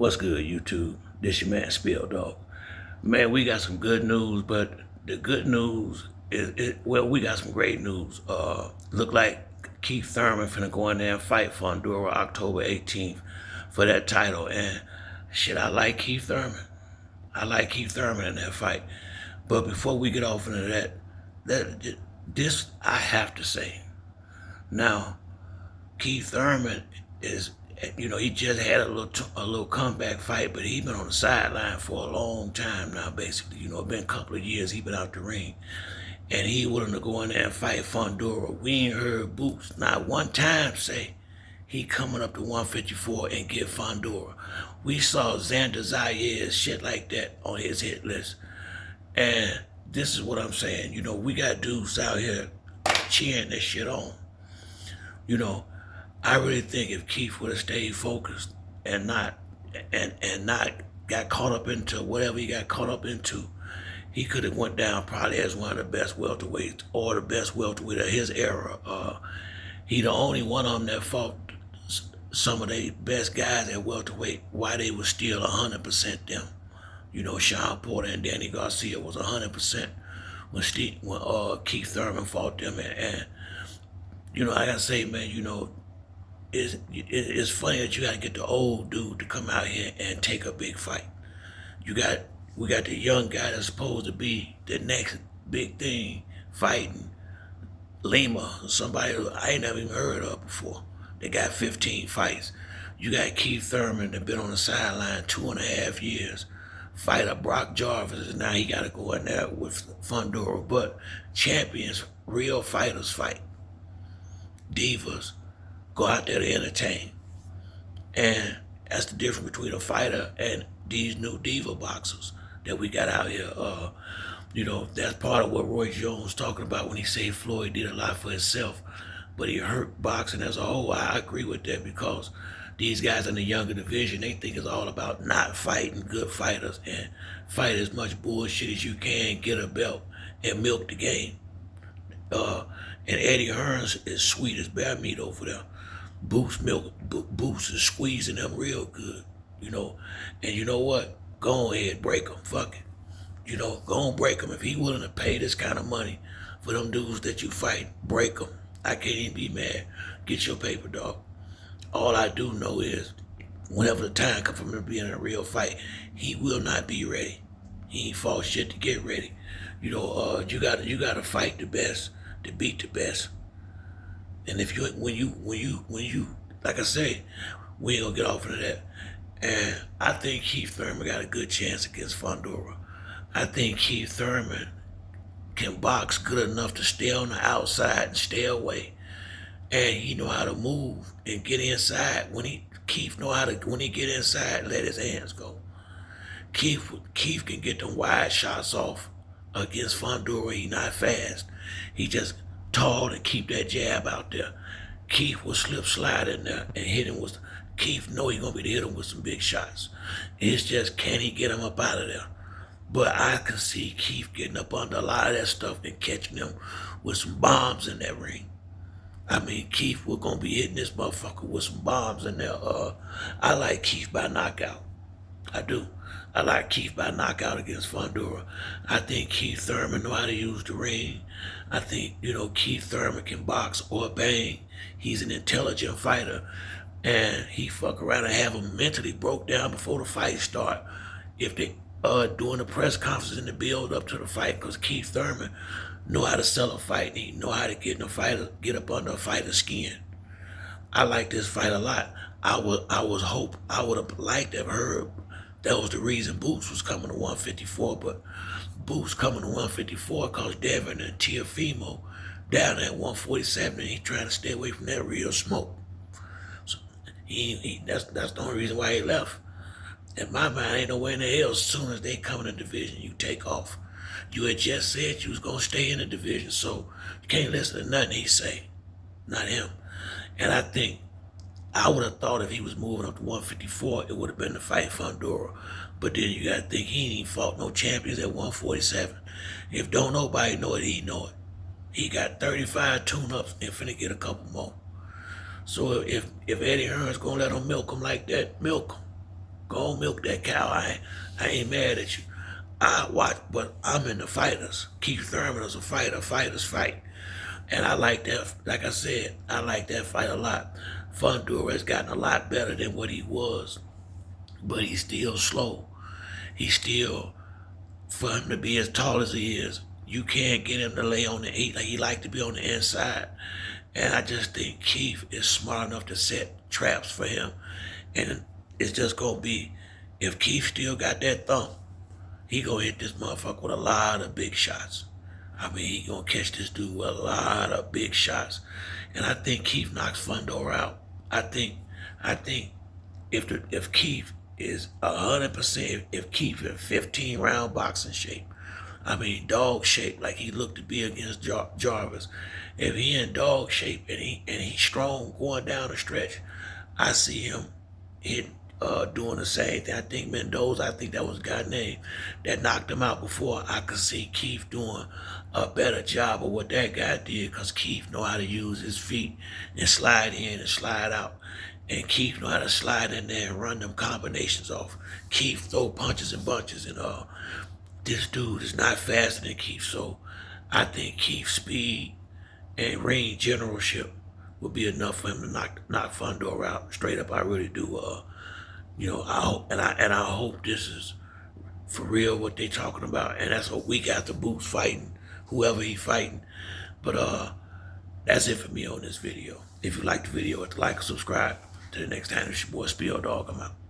What's good, YouTube? This your man Spill Dog. Man, we got some good news, but the good news is well, we got some great news. Look like Keith Thurman finna go in there and fight Fundora October 18th for that title. And shit, I like Keith Thurman. I like Keith Thurman in that fight. But before we get off into this I have to say. Now, Keith Thurman is, he just had a little comeback fight, but he been on the sideline for a long time now. Basically, it's been a couple of years he been out the ring, and he willing to go in there and fight Fundora. We ain't heard Boots not one time say he coming up to 154 and get Fundora. We saw Xander Zayas shit like that on his hit list, and this is what I'm saying. We got dudes out here cheering this shit on. I really think if Keith would have stayed focused and not got caught up into whatever he got caught up into, he could have went down probably as one of the best welterweights or the best welterweight of his era. He the only one of them that fought some of the best guys at welterweight while they was still 100% them. Sean Porter and Danny Garcia was 100% when Keith Thurman fought them, and I gotta say, man, it's funny that you gotta get the old dude to come out here and take a big fight. We got the young guy that's supposed to be the next big thing fighting Lima, somebody I ain't never even heard of before. They got 15 fights. You got Keith Thurman that been on the sideline 2.5 years. Fighter Brock Jarvis, and now he gotta go in there with Fundora. But champions, real fighters fight. Divas go out there to entertain. And that's the difference between a fighter and these new diva boxers that we got out here. That's part of what Roy Jones talking about when he said Floyd did a lot for himself, but he hurt boxing as a whole. I agree with that, because these guys in the younger division, they think it's all about not fighting good fighters and fight as much bullshit as you can, get a belt, and milk the game. And Eddie Hearns is sweet as bear meat over there. Boots is squeezing them real good, And you know what? Go ahead, break them. Fuck it. Go on, break them. If he willing to pay this kind of money for them dudes that you fight, break them. I can't even be mad. Get your paper, dog. All I do know is, whenever the time comes for him to be in a real fight, he will not be ready. He ain't fought shit to get ready. You gotta fight the best to beat the best. And when you, like I say, we ain't gonna get off into that. And I think Keith Thurman got a good chance against Fundora. I think Keith Thurman can box good enough to stay on the outside and stay away. And he know how to move and get inside. When he get inside, let his hands go. Keith can get them wide shots off against Fundora. He not fast. He just tall and keep that jab out there. Keith will slide in there and hit him with. Keith know he gonna be to hit him with some big shots. It's just, can he get him up out of there? But I can see Keith getting up under a lot of that stuff and catching him with some bombs in that ring. I mean, Keith was gonna be hitting this motherfucker with some bombs in there. I like Keith by knockout. I do. I like Keith by knockout against Fundora. I think Keith Thurman know how to use the ring. I think, Keith Thurman can box or bang. He's an intelligent fighter. And he fuck around and have him mentally broke down before the fight start. If they doing the press conference and the build up to the fight, because Keith Thurman know how to sell a fight, and he know how to get up under a fighter's skin. I like this fight a lot. I would have liked to have heard that was the reason Boots was coming to 154, but Boots coming to 154 because Devin and Tiafimo down at 147, and he trying to stay away from that real smoke. So that's the only reason why he left. In my mind, ain't no way in the hell, as soon as they come in the division, you take off. You had just said you was gonna stay in the division, so you can't listen to nothing he say. Not him. And I think I would have thought if he was moving up to 154, it would have been to fight Fundora. But then you gotta think he ain't even fought no champions at 147. If don't nobody know it, he know it. He got 35 tune-ups and finna get a couple more. So if Eddie Hearn's gonna let him milk him like that, milk him. Go milk that cow. I ain't mad at you. I watch, but I'm in the fighters. Keith Thurman is a fighter. Fighters fight. And I like that. Like I said, I like that fight a lot. Fundora has gotten a lot better than what he was. But he's still slow. He's still, for him to be as tall as he is, you can't get him to lay on the eight. Like he like to be on the inside. And I just think Keith is smart enough to set traps for him. And it's just going to be, if Keith still got that thump, he going to hit this motherfucker with a lot of big shots. I mean, he going to catch this dude with a lot of big shots. And I think Keith knocks Fundora out. I think if Keith is 100%, if Keith in 15-round boxing shape, I mean dog shape, like he looked to be against Jarvis. If he in dog shape and he's strong going down the stretch, I see him doing the same thing. I think Mendoza, I think that was the guy's name that knocked him out before. I could see Keith doing a better job of what that guy did, because Keith know how to use his feet and slide in and slide out. And Keith know how to slide in there and run them combinations off. Keith throw punches and bunches, and this dude is not faster than Keith. So I think Keith's speed and ring generalship would be enough for him to knock Fundora out straight up. I really do. I hope, and I hope this is for real what they talking about. And that's a week after Boots fighting whoever he fighting. But that's it for me on this video. If you like the video, hit the like and subscribe. Till the next time, it's your boy Spill Dog. I'm out.